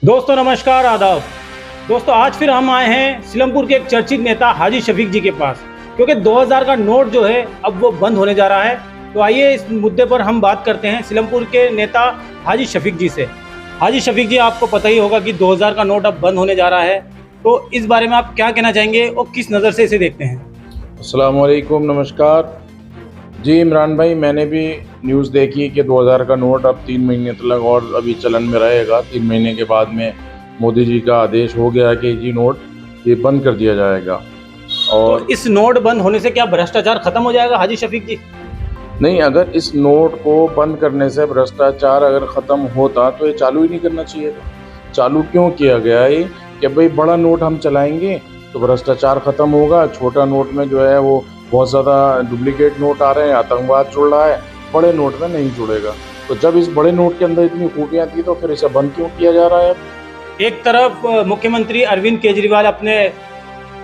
दोस्तों नमस्कार, आदाब। दोस्तों आज फिर हम आए हैं सिलमपुर के एक चर्चित नेता हाजी शफीक जी के पास, क्योंकि 2000 का नोट जो है अब वो बंद होने जा रहा है। तो आइए इस मुद्दे पर हम बात करते हैं सिलमपुर के नेता हाजी शफीक जी से। हाजी शफीक जी, आपको पता ही होगा कि 2000 का नोट अब बंद होने जा रहा है, तो इस बारे में आप क्या कहना चाहेंगे और किस नज़र से इसे देखते हैं? अस्सलाम वालेकुम, नमस्कार जी। इमरान भाई, मैंने भी न्यूज़ देखी कि 2000 का नोट अब 3 महीने तक और अभी चलन में रहेगा। 3 महीने के बाद में मोदी जी का आदेश हो गया कि जी नोट ये बंद कर दिया जाएगा। और तो इस नोट बंद होने से क्या भ्रष्टाचार खत्म हो जाएगा हाजी शफीक जी? नहीं, अगर इस नोट को बंद करने से भ्रष्टाचार अगर ख़त्म होता तो ये चालू ही नहीं करना चाहिए था। चालू क्यों किया गया है कि भाई बड़ा नोट हम चलाएंगे तो भ्रष्टाचार ख़त्म होगा। छोटा नोट में जो है वो बहुत ज़्यादा डुप्लीकेट नोट आ रहे हैं, आतंकवाद जुड़ रहा है, बड़े नोट में नहीं जुड़ेगा। तो जब इस बड़े नोट के अंदर इतनी खूबियाँ थी तो फिर इसे बंद क्यों किया जा रहा है? एक तरफ मुख्यमंत्री अरविंद केजरीवाल अपने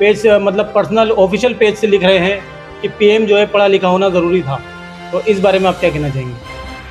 पेज मतलब पर्सनल ऑफिशियल पेज से लिख रहे हैं कि पीएम जो है पढ़ा लिखा होना ज़रूरी था, तो इस बारे में आप क्या कहना चाहेंगे?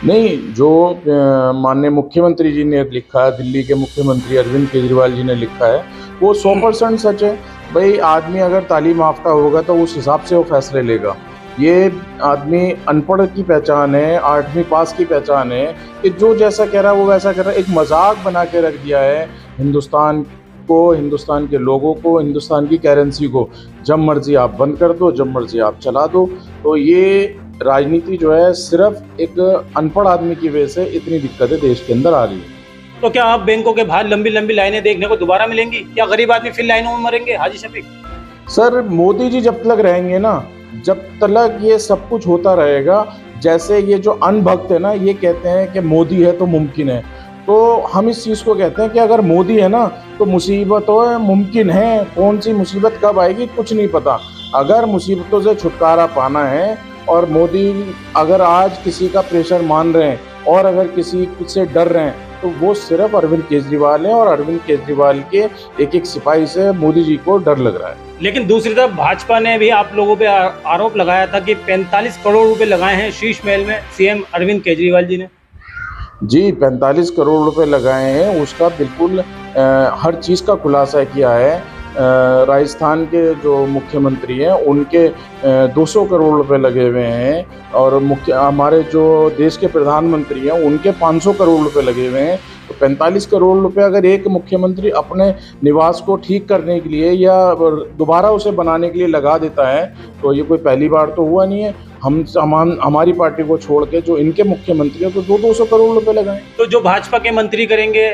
नहीं, जो माननीय मुख्यमंत्री जी ने लिखा है, दिल्ली के मुख्यमंत्री अरविंद केजरीवाल जी ने लिखा है, वो 100% सच है। भाई आदमी अगर तालीम याफ्ता होगा तो उस हिसाब से वो फैसले लेगा। ये आदमी अनपढ़ की पहचान है, 8वीं पास की पहचान है कि जो जैसा कह रहा है वो वैसा कर रहा है। एक मजाक बना के रख दिया है हिंदुस्तान को, हिंदुस्तान के लोगों को, हिंदुस्तान की करेंसी को। जब मर्जी आप बंद कर दो, जब मर्जी आप चला दो। तो ये राजनीति जो है सिर्फ एक अनपढ़ आदमी की वजह से इतनी दिक्कतें देश के अंदर आ रही है। तो क्या आप बैंकों के बाहर लंबी लंबी लाइनें देखने को दोबारा मिलेंगी? क्या गरीब आदमी फिर लाइनों में मरेंगे हाजी शफीक? सर, मोदी जी जब तक रहेंगे ना, जब तक ये सब कुछ होता रहेगा। जैसे ये जो अनभक्त है ना, ये कहते हैं कि मोदी है तो मुमकिन है। तो हम इस चीज़ को कहते हैं कि अगर मोदी है ना तो मुसीबतों मुमकिन है। कौन सी मुसीबत कब आएगी कुछ नहीं पता। अगर मुसीबतों से छुटकारा पाना है और मोदी अगर आज किसी का प्रेशर मान रहे हैं और अगर किसी से डर रहे हैं तो वो सिर्फ अरविंद केजरीवाल है, और अरविंद केजरीवाल के एक एक सिपाही से मोदी जी को डर लग रहा है। लेकिन दूसरी तरफ भाजपा ने भी आप लोगों पे आरोप लगाया था कि 45 करोड़ रुपए लगाए हैं शीश महल में सीएम अरविंद केजरीवाल जी ने। जी, 45 करोड़ रुपए लगाए हैं, उसका बिल्कुल हर चीज़ का खुलासा किया है। राजस्थान के जो मुख्यमंत्री हैं उनके 200 करोड़ रुपए लगे हुए हैं, और हमारे जो देश के प्रधानमंत्री हैं उनके 500 करोड़ रुपए लगे हुए हैं। तो 45 करोड़ रुपए अगर एक मुख्यमंत्री अपने निवास को ठीक करने के लिए या दोबारा उसे बनाने के लिए लगा देता है तो ये कोई पहली बार तो हुआ नहीं है। हमारी पार्टी को छोड़ के जो इनके मुख्यमंत्री हैं तो 200 करोड़ रुपए लगाएं। तो जो भाजपा के मंत्री करेंगे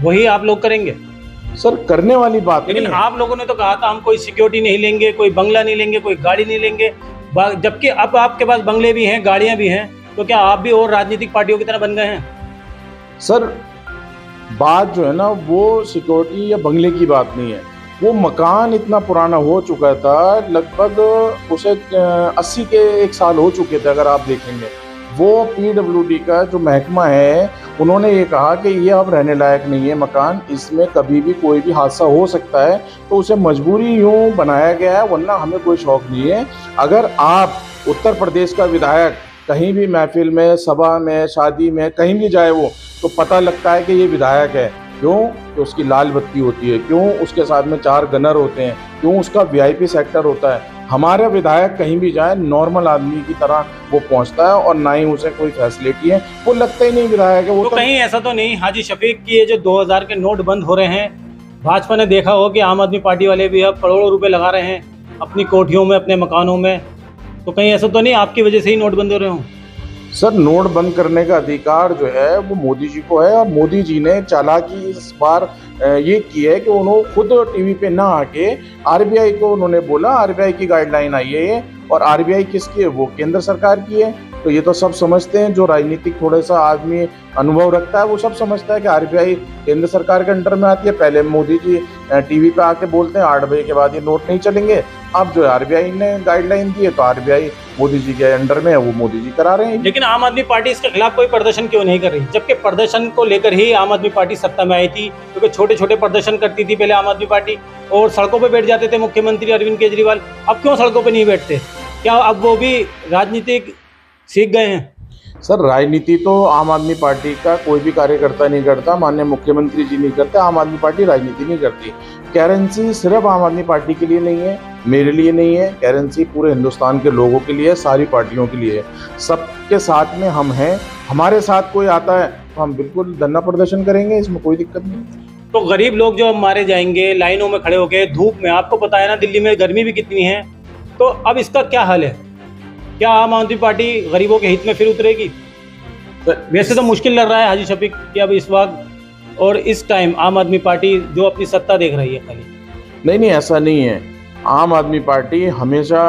वही आप लोग करेंगे? सर, करने वाली बात लेकिन नहीं है। आप लोगों ने तो कहा था हम कोई सिक्योरिटी नहीं लेंगे, कोई बंगला नहीं लेंगे, कोई गाड़ी नहीं लेंगे, जबकि अब आपके पास बंगले भी हैं, गाड़ियां भी हैं। तो क्या आप भी और राजनीतिक पार्टियों की तरह बन गए हैं? सर, बात जो है ना वो सिक्योरिटी या बंगले की बात नहीं है। वो मकान इतना पुराना हो चुका था, लगभग उसे 80 के 1 साल हो चुके थे। अगर आप देखेंगे वो PWD का जो महकमा है उन्होंने ये कहा कि ये अब रहने लायक नहीं है मकान, इसमें कभी भी कोई भी हादसा हो सकता है। तो उसे मजबूरी यूँ बनाया गया है, वरना हमें कोई शौक नहीं है। अगर आप उत्तर प्रदेश का विधायक कहीं भी महफिल में, सभा में, शादी में कहीं भी जाए वो तो पता लगता है कि ये विधायक है। क्यों? कि उसकी लाल बत्ती होती है, क्यों उसके साथ में 4 गनर होते हैं, क्यों उसका VIP सेक्टर होता है। हमारा विधायक कहीं भी जाए नॉर्मल आदमी की तरह वो पहुंचता है, और ना ही उसे कोई फैसिलिटी है, वो लगता ही नहीं विधायक है वो। तो कहीं ऐसा तो नहीं हाजी शफीक की ये जो 2000 के नोट बंद हो रहे हैं, भाजपा ने देखा हो कि आम आदमी पार्टी वाले भी अब करोड़ों रुपए लगा रहे हैं अपनी कोठियों में, अपने मकानों में, तो कहीं ऐसा तो नहीं आपकी वजह से ही नोट बंद हो रहे हों? सर, नोट बंद करने का अधिकार जो है वो मोदी जी को है, और मोदी जी ने चालाकी इस बार ये की है कि उन्होंने खुद टीवी पे ना आके RBI को उन्होंने बोला RBI की गाइडलाइन आई है ये, और RBI किसकी है? वो केंद्र सरकार की है। तो ये तो सब समझते हैं, जो राजनीतिक थोड़ा सा आदमी अनुभव रखता है वो सब समझता है कि RBI केंद्र सरकार के अंडर में आती है। पहले मोदी जी टीवी पे आके बोलते हैं 8 बजे के बाद ये नोट नहीं चलेंगे। अब जो RBI ने गाइडलाइन दी है तो RBI मोदी जी के अंडर में है, वो मोदी जी करा रहे हैं। लेकिन आम आदमी पार्टी इसके खिलाफ कोई प्रदर्शन क्यों नहीं कर रही? जबकि प्रदर्शन को लेकर ही आम आदमी पार्टी सत्ता में आई थी, क्योंकि छोटे छोटे प्रदर्शन करती थी पहले आम आदमी पार्टी, और सड़कों पर बैठ जाते थे मुख्यमंत्री अरविंद केजरीवाल। अब क्यों सड़कों पर नहीं बैठते? क्या अब वो भी राजनीतिक सीख गए हैं? सर राजनीति तो आम आदमी पार्टी का कोई भी कार्यकर्ता नहीं करता, माननीय मुख्यमंत्री जी नहीं करते, आम आदमी पार्टी राजनीति नहीं करती। करेंसी सिर्फ आम आदमी पार्टी के लिए नहीं है, मेरे लिए नहीं है, करेंसी पूरे हिंदुस्तान के लोगों के लिए है, सारी पार्टियों के लिए है। सबके साथ में हम हैं, हमारे साथ कोई आता है तो हम बिल्कुल धरना प्रदर्शन करेंगे, इसमें कोई दिक्कत नहीं। तो गरीब लोग जो अब मारे जाएंगे लाइनों में खड़े होकर धूप में, आपको पता है ना दिल्ली में गर्मी भी कितनी है, तो अब इसका क्या हल है? क्या आम आदमी पार्टी गरीबों के हित में फिर उतरेगी? वैसे तो मुश्किल लग रहा है हाजी शफीक कि अब इस वक्त और इस टाइम आम आदमी पार्टी जो अपनी सत्ता देख रही है खाली। नहीं, ऐसा नहीं है। आम आदमी पार्टी हमेशा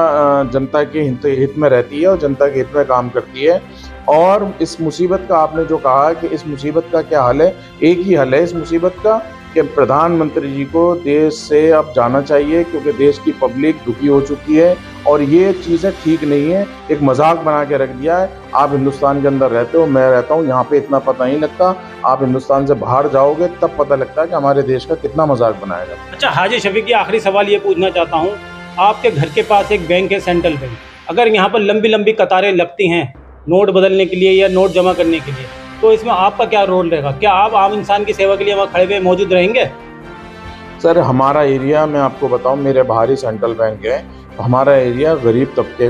जनता के हित में रहती है और जनता के हित में काम करती है। और इस मुसीबत का आपने जो कहा कि इस मुसीबत का क्या हल है, एक ही हल है इस मुसीबत का कि प्रधानमंत्री जी को देश से अब जाना चाहिए, क्योंकि देश की पब्लिक दुखी हो चुकी है और ये चीज़ें ठीक नहीं है। एक मजाक बना के रख दिया है। आप हिंदुस्तान के अंदर रहते हो, मैं रहता हूँ, यहाँ पे इतना पता नहीं लगता। आप हिंदुस्तान से बाहर जाओगे तब पता लगता है कि हमारे देश का कितना मजाक बनाया जाता है। अच्छा हाजी शफीक, आखिरी सवाल ये पूछना चाहता हूँ, आपके घर के पास एक बैंक है, सेंट्रल बैंक, अगर यहाँ पर लंबी लंबी कतारें लगती हैं नोट बदलने के लिए या नोट जमा करने के लिए, तो इसमें आपका क्या रोल रहेगा? क्या आप आम इंसान की सेवा के लिए वहाँ खड़े हुए मौजूद रहेंगे? सर हमारा एरिया, मैं आपको बताऊं, मेरे बाहर ही सेंट्रल बैंक है, तो हमारा एरिया गरीब तबके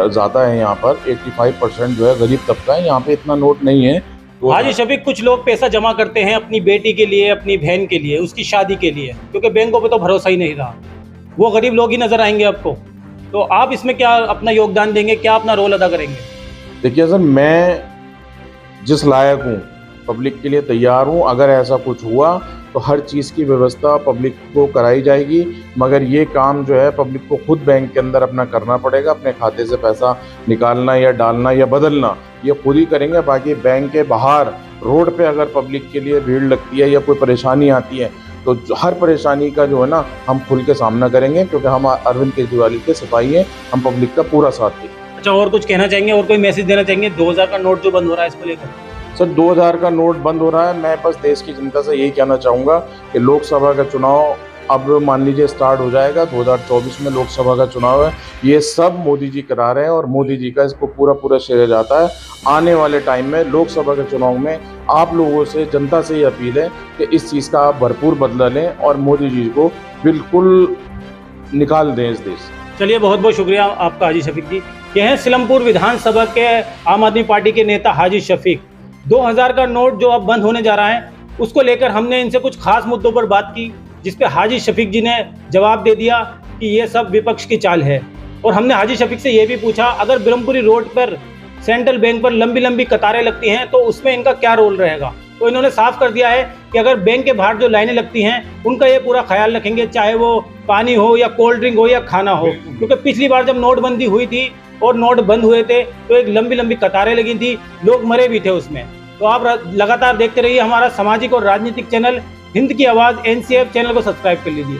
ज़्यादा है। यहाँ पर 85% जो है गरीब तबका है, यहाँ पे इतना नोट नहीं है। हाजी शफीक, कुछ लोग पैसा जमा करते हैं अपनी बेटी के लिए, अपनी बहन के लिए, उसकी शादी के लिए, क्योंकि बैंकों पे तो भरोसा ही नहीं रहा। वो गरीब लोग ही नजर आएंगे आपको, तो आप इसमें क्या अपना योगदान देंगे, क्या अपना रोल अदा करेंगे? देखिए सर, मैं जिस लायक हूँ पब्लिक के लिए तैयार हूँ। अगर ऐसा कुछ हुआ तो हर चीज़ की व्यवस्था पब्लिक को कराई जाएगी, मगर ये काम जो है पब्लिक को खुद बैंक के अंदर अपना करना पड़ेगा। अपने खाते से पैसा निकालना या डालना या बदलना ये खुद ही करेंगे। बाकी बैंक के बाहर रोड पे अगर पब्लिक के लिए भीड़ लगती है या कोई परेशानी आती है तो हर परेशानी का जो है ना हम खुल के सामना करेंगे, क्योंकि हम अरविंद केजरीवाल के सिपाही हैं, हम पब्लिक का पूरा साथ देंगे। अच्छा, और कुछ कहना चाहेंगे, और कोई मैसेज देना चाहेंगे 2000 का नोट जो बंद हो रहा है इसको लेकर? सर 2000 का नोट बंद हो रहा है, मैं बस देश की जनता से यही कहना चाहूँगा कि लोकसभा का चुनाव अब मान लीजिए स्टार्ट हो जाएगा। 2024 में लोकसभा का चुनाव है, ये सब मोदी जी करा रहे हैं और मोदी जी का इसको पूरा श्रेय जाता है। आने वाले टाइम में लोकसभा के चुनाव में आप लोगों से, जनता से ये अपील है कि इस चीज़ का आप भरपूर बदला लें और मोदी जी को बिल्कुल निकाल दें इस देश से। चलिए, बहुत बहुत शुक्रिया आपका हाजी शफीक जी। ये हैं सिलमपुर विधानसभा के आम आदमी पार्टी के नेता हाजी शफीक। 2000 का नोट जो अब बंद होने जा रहा है उसको लेकर हमने इनसे कुछ खास मुद्दों पर बात की, जिसपे हाजी शफीक जी ने जवाब दे दिया कि ये सब विपक्ष की चाल है। और हमने हाजी शफीक से ये भी पूछा, अगर ब्रह्मपुरी रोड पर सेंट्रल बैंक पर लंबी लंबी कतारें लगती हैं तो उसमें इनका क्या रोल रहेगा? तो इन्होंने साफ कर दिया है कि अगर बैंक के बाहर जो लाइनें लगती हैं उनका ये पूरा ख्याल रखेंगे, चाहे वो पानी हो या कोल्ड ड्रिंक हो या खाना हो। क्योंकि पिछली बार जब नोटबंदी हुई थी और नोट बंद हुए थे तो एक लंबी लंबी कतारें लगी थी, लोग मरे भी थे उसमें। तो आप लगातार देखते रहिए हमारा सामाजिक और राजनीतिक चैनल हिंद की आवाज़ NCF चैनल को सब्सक्राइब कर लीजिए।